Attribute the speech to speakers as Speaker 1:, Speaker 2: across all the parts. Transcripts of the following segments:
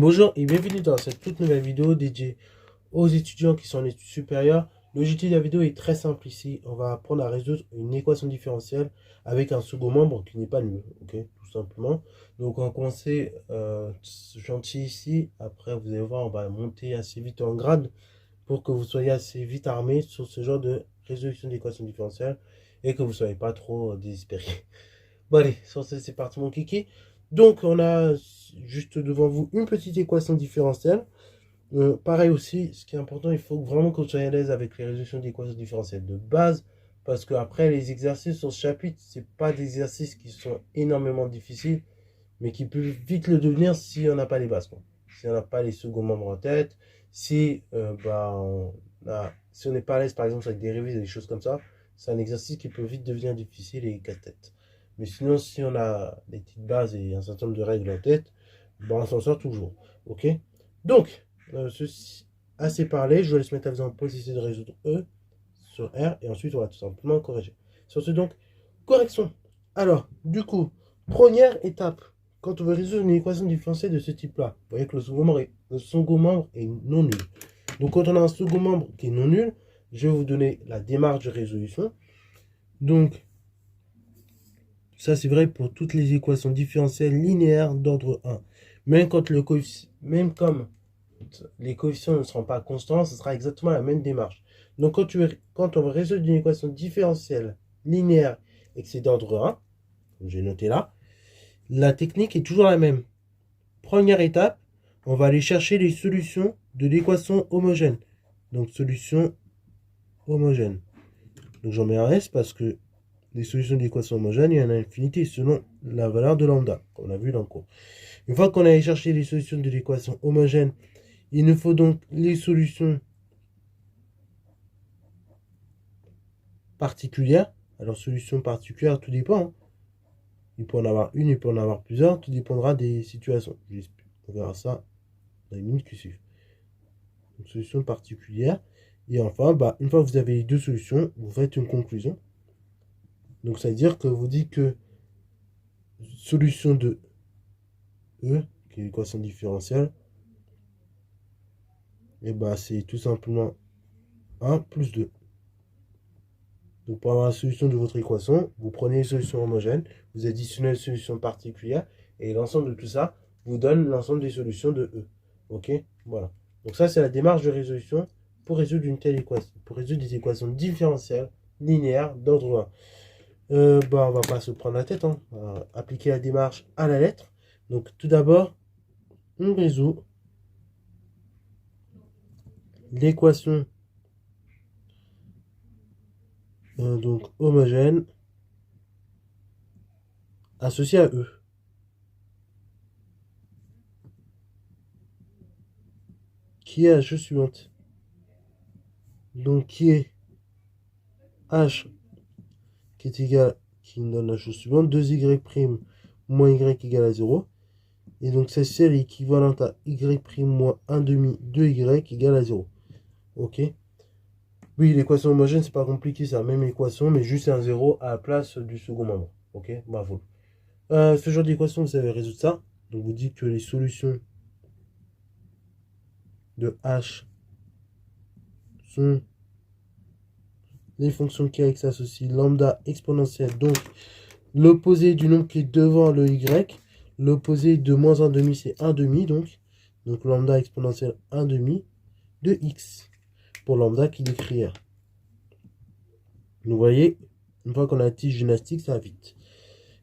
Speaker 1: Bonjour et bienvenue dans cette toute nouvelle vidéo dédiée aux étudiants qui sont en études supérieures. L'objectif de la vidéo est très simple ici. On va apprendre à résoudre une équation différentielle avec un second membre qui n'est pas nul, ok, tout simplement. Donc on va commencer gentil ici. Après, vous allez voir, on va monter assez vite en grade pour que vous soyez assez vite armé sur ce genre de résolution d'équations différentielles et que vous ne soyez pas trop désespéré. Bon allez, sur ce, c'est parti mon kiki. Donc on a juste devant vous une petite équation différentielle. Pareil aussi, ce qui est important, il faut vraiment que vous soyez à l'aise avec les résolutions d'équations différentielles de base, parce que après les exercices sur ce chapitre, c'est pas des exercices qui sont énormément difficiles, mais qui peuvent vite le devenir si on n'a pas les bases, quoi. Si on n'a pas les seconds membres en tête, si, si on n'est pas à l'aise par exemple avec des dérivés, des choses comme ça, c'est un exercice qui peut vite devenir difficile et casse-tête. Mais sinon, si on a des petites bases et un certain nombre de règles en tête, on s'en sort toujours. Ok. Donc, ceci assez parlé, je vais laisser mettre en pause, essayer de résoudre E sur R, et ensuite on va tout simplement corriger. Sur ce donc, correction. Alors, du coup, première étape, quand on veut résoudre une équation différentielle de ce type-là, vous voyez que le second membre est non nul. Donc quand on a un second membre qui est non nul, je vais vous donner la démarche de résolution. Donc, ça c'est vrai pour toutes les équations différentielles linéaires d'ordre 1. Même comme les coefficients ne seront pas constants, ce sera exactement la même démarche. Donc quand on veut résoudre une équation différentielle linéaire et que c'est d'ordre 1, comme j'ai noté là, la technique est toujours la même. Première étape, on va aller chercher les solutions de l'équation homogène. Donc solution homogène. Donc j'en mets un S parce que les solutions d'équation homogène, il y en a une infinité selon la valeur de lambda, comme on a vu dans le cours. Une fois qu'on a allé chercher les solutions de l'équation homogène, il nous faut donc les solutions particulières. Alors solution particulière, tout dépend, hein. Il peut en avoir une, il peut en avoir plusieurs, tout dépendra des situations. On verra ça dans les minutes qui suivent. Donc, solution particulière. Et enfin, une fois que vous avez les deux solutions, vous faites une conclusion. Donc ça veut dire que vous dites que solution de E, qui est l'équation différentielle, et c'est tout simplement 1 plus 2. Donc pour avoir la solution de votre équation, vous prenez les solutions homogènes, vous additionnez les solutions particulières, et l'ensemble de tout ça vous donne l'ensemble des solutions de E. Ok. Voilà. Donc ça, c'est la démarche de résolution pour résoudre une telle équation, pour résoudre des équations différentielles linéaires d'ordre 1. On va pas se prendre la tête, hein. On va appliquer la démarche à la lettre. Donc tout d'abord, on résout l'équation donc homogène associée à E, qui est la chose suivante. Donc qui est H qui est égal, qui nous donne la chose suivante, 2y' moins y égale à 0. Et donc cette série équivalente à y' moins 1 demi 2y égale à 0. Ok. Oui, l'équation homogène, c'est pas compliqué, c'est la même équation, mais juste un 0 à la place du second membre. Ok, bravo. Ce genre d'équation, vous savez résoudre ça. Donc vous dites que les solutions de h sont les fonctions qui s'associent lambda exponentielle, donc l'opposé du nombre qui est devant le y. L'opposé de moins 1 demi, c'est 1 demi, donc lambda exponentielle 1 demi de x, pour lambda qui décrit r. Vous voyez, une fois qu'on a la tige gymnastique, ça va vite.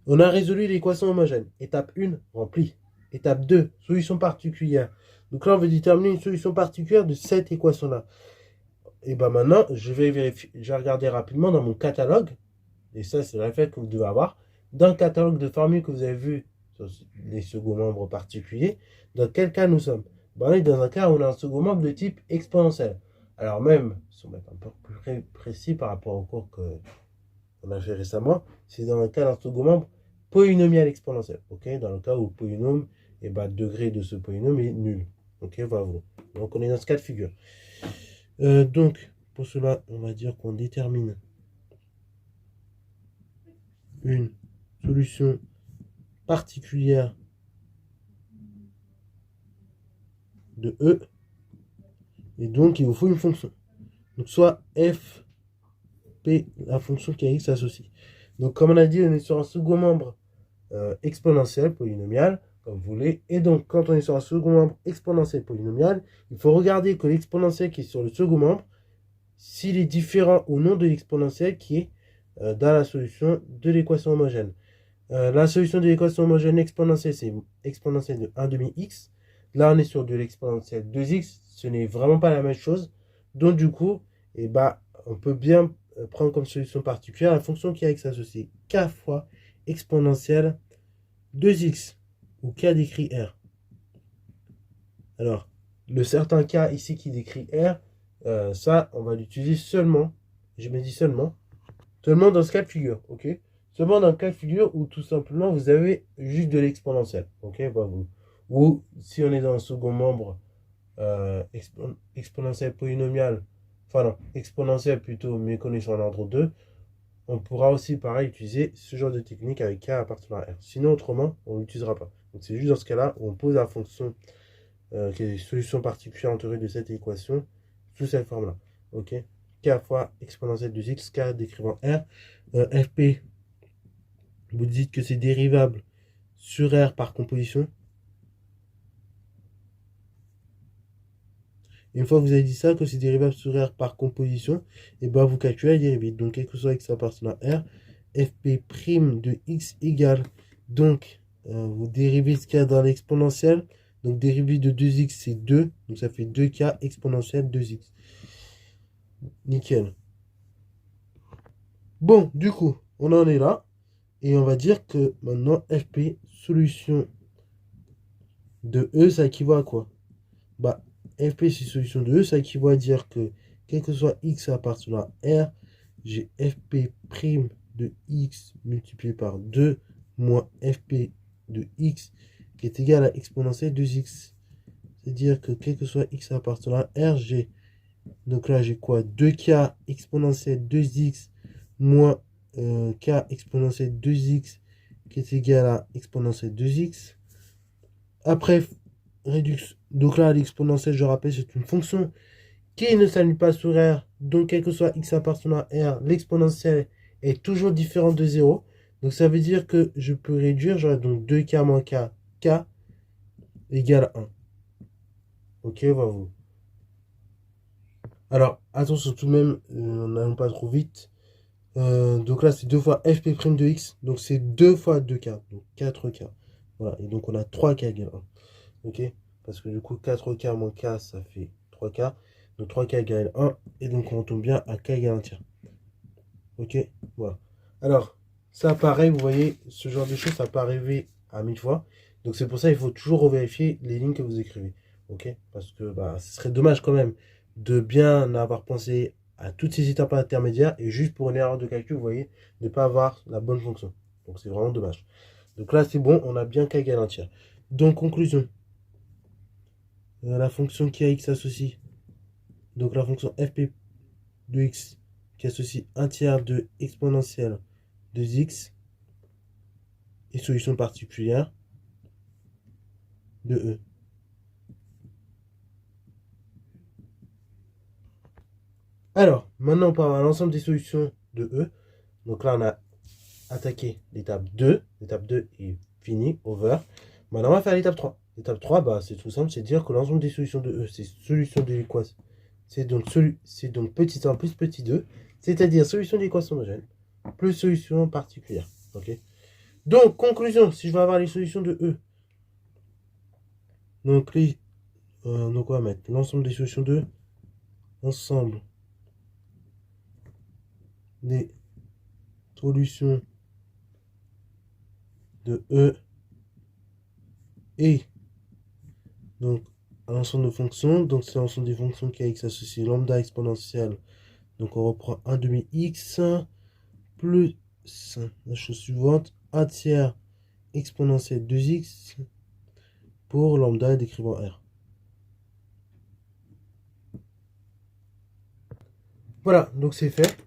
Speaker 1: On a résolu l'équation homogène. Étape 1, remplie. Étape 2, solution particulière. Donc là, on veut déterminer une solution particulière de cette équation-là. Et maintenant, je vais vérifier, je vais regarder rapidement dans mon catalogue, et ça, c'est le réflexe que vous devez avoir, dans le catalogue de formules que vous avez vu sur les seconds membres particuliers, dans quel cas nous sommes. On est dans un cas où on a un second membre de type exponentiel. Alors même, si on va être un peu plus précis par rapport au cours qu'on a fait récemment, c'est dans le cas d'un second membre polynomial exponentiel. Okay, dans le cas où le polynôme, le degré de ce polynôme est nul. Ok, voilà. Donc on est dans ce cas de figure. Donc, pour cela, on va dire qu'on détermine une solution particulière de E. Et donc, il vous faut une fonction. Donc, soit f, p, la fonction qui a x associée. Donc, comme on a dit, on est sur un second membre exponentiel, polynomial, comme vous voulez. Et donc, quand on est sur un second membre exponentiel polynomial, il faut regarder que l'exponentiel qui est sur le second membre, s'il est différent ou non de l'exponentiel qui est dans la solution de l'équation homogène. La solution de l'équation homogène exponentielle, c'est exponentielle de 1 demi x. Là, on est sur de l'exponentielle 2x. Ce n'est vraiment pas la même chose. Donc, du coup, eh ben, on peut bien prendre comme solution particulière la fonction qui a x associée k fois exponentielle 2x, ou k décrit r. Alors, le certain k ici qui décrit r, ça, on va l'utiliser seulement, je me dis seulement dans ce cas de figure, ok? Seulement dans le cas de figure où tout simplement vous avez juste de l'exponentiel, ok? Ou si on est dans un second membre exponentiel polynomial, enfin non, exponentiel plutôt, mais connaissant l'ordre 2, on pourra aussi pareil utiliser ce genre de technique avec k appartenant à r. Sinon, autrement, on ne l'utilisera pas. Donc c'est juste dans ce cas-là où on pose la fonction qui est solution particulière en théorie de cette équation sous cette forme-là, ok? K fois exponentielle de x, k décrivant r, fp, vous dites que c'est dérivable sur r par composition. Et une fois que vous avez dit ça, que c'est dérivable sur r par composition, et ben vous calculez la dérivée. Donc, quel que soit x appartenant à r, fp' de x égale, donc, vous dérivez ce qu'il y a dans l'exponentielle. Donc, dérivée de 2x, c'est 2. Donc, ça fait 2k exponentielle 2x. Nickel. Bon, du coup, on en est là. Et on va dire que maintenant, fp, solution de E, ça équivaut à quoi? Bah, fp, c'est solution de E, ça équivaut à dire que, quel que soit x appartenant à R, j'ai fp' de x multiplié par 2 moins fp de x qui est égal à exponentielle 2x. C'est-à-dire que, quel que soit x appartenant à R, j'ai, donc là, j'ai quoi? 2k exponentielle 2x moins k exponentielle 2x qui est égal à exponentielle 2x. Après, réduction. Donc là, l'exponentielle, je rappelle, c'est une fonction qui ne s'annule pas sur R. Donc, quel que soit x appartenant à R, l'exponentielle est toujours différente de 0. Donc, ça veut dire que je peux réduire. J'aurai donc 2k moins k, k égale 1. Ok, voilà. Alors, attention tout de même, n'allons pas trop vite. Donc là, c'est 2 fois fp' de x. Donc, c'est 2 fois 2k. Donc, 4k. Voilà. Et donc, on a 3k égale 1. Ok? Parce que du coup, 4k moins k, ça fait 3k. Donc 3k égale 1. Et donc, on tombe bien à k égale 1 tiers. Ok? Voilà. Alors, ça, pareil, vous voyez, ce genre de choses, ça peut arriver à 1000 fois. Donc, c'est pour ça qu'il faut toujours revérifier les lignes que vous écrivez. Ok? Parce que bah, ce serait dommage quand même de bien avoir pensé à toutes ces étapes intermédiaires et juste pour une erreur de calcul, vous voyez, ne pas avoir la bonne fonction. Donc, c'est vraiment dommage. Donc là, c'est bon, on a bien k égale 1 tiers. Donc, conclusion. La fonction qui a x associe. Donc, la fonction fp de x qui associe 1 tiers de exponentielle de x et solution particulière de E. Alors, maintenant on part à l'ensemble des solutions de E. Donc là, on a attaqué l'étape 2. L'étape 2 est finie, over. Maintenant, on va faire l'étape 3. L'étape 3, bah, c'est tout simple, c'est dire que l'ensemble des solutions de E, c'est solution de l'équation. C'est donc petit 1 plus petit 2, c'est-à-dire solution de l'équation homogène plus solution particulière. Ok. Donc, conclusion, si je veux avoir les solutions de E, donc, on va mettre l'ensemble des solutions de E, ensemble des solutions de E et donc un ensemble de fonctions. Donc, c'est l'ensemble des fonctions qui a x associé lambda exponentielle. Donc, on reprend 1 demi x plus la chose suivante, 1 tiers exponentielle 2x pour lambda décrivant R. Voilà, donc c'est fait.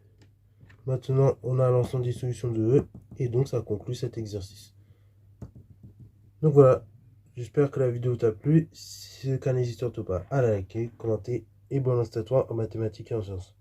Speaker 1: Maintenant, on a l'ensemble des solutions de E et donc ça conclut cet exercice. Donc voilà, J'espère que la vidéo t'a plu. Si c'est le cas, n'hésite surtout pas à la liker, commenter et bonne à toi en mathématiques et en sciences.